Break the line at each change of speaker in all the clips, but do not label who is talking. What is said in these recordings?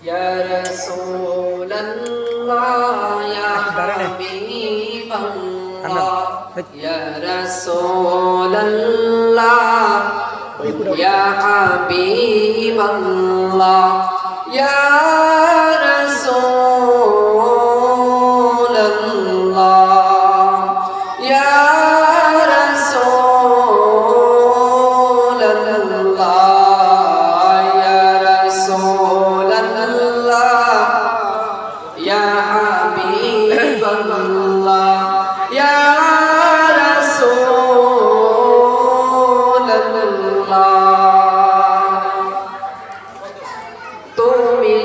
يا رسول الله يا حبيب الله يا رسول الله يا حبيب الله يا رسول الله يا رسول الله يا رسول الله يا حبيب الله يا رسول الله তুমি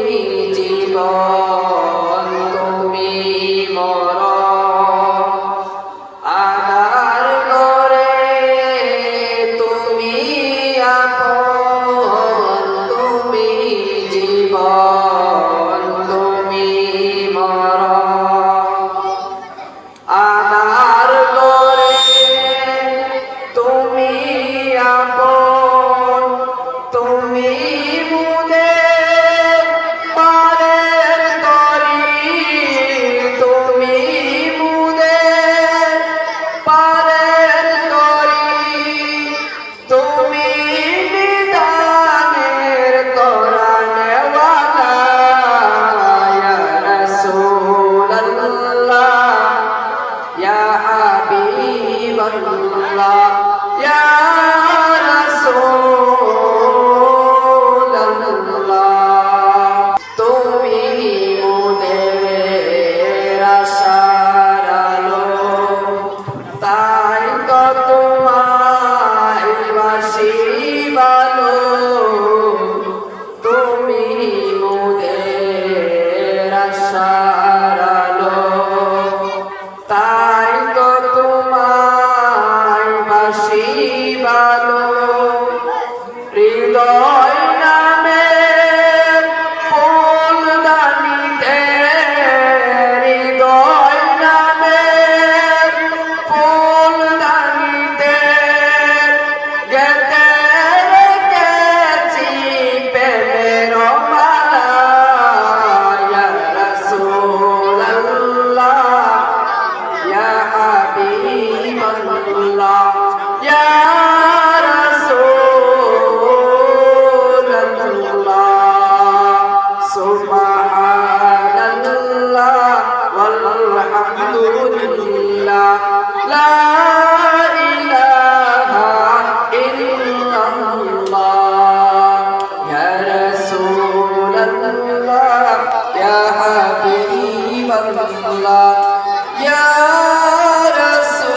জীবন তুমি মরণ আধার ঘরে তুমি আপন তুমি জীবন তুমি মরণ আধার ঘরে তুমি আপন তুমি মুদের পারের তরি তুমি মুদের পারের তরি তুমি নিদানের তরানেওয়ালা ইয়া রাসূলুল্লাহ ইয়া হাবিবাল্লাহ ইয়া রাসূলুল্লাহ তুমি মোদের আশার আলো তাই তো তোমায় বাসি ভালো তুমি মোদের আশার আলো তাই তো তোমায় বাসি ভালো হৃদয় নামের ফুলদানিতে হৃদয় নামের ফুলদানিতে গেতে রেখেছি প্রেমের মালা ইয়া রাসূলুল্লাহ ইয়া হাবিবাল্লাহ ইয়া Subhanallah walhamdulillah la ilaha illallah ya Rasulullah ya Habiballah ya Rasulullah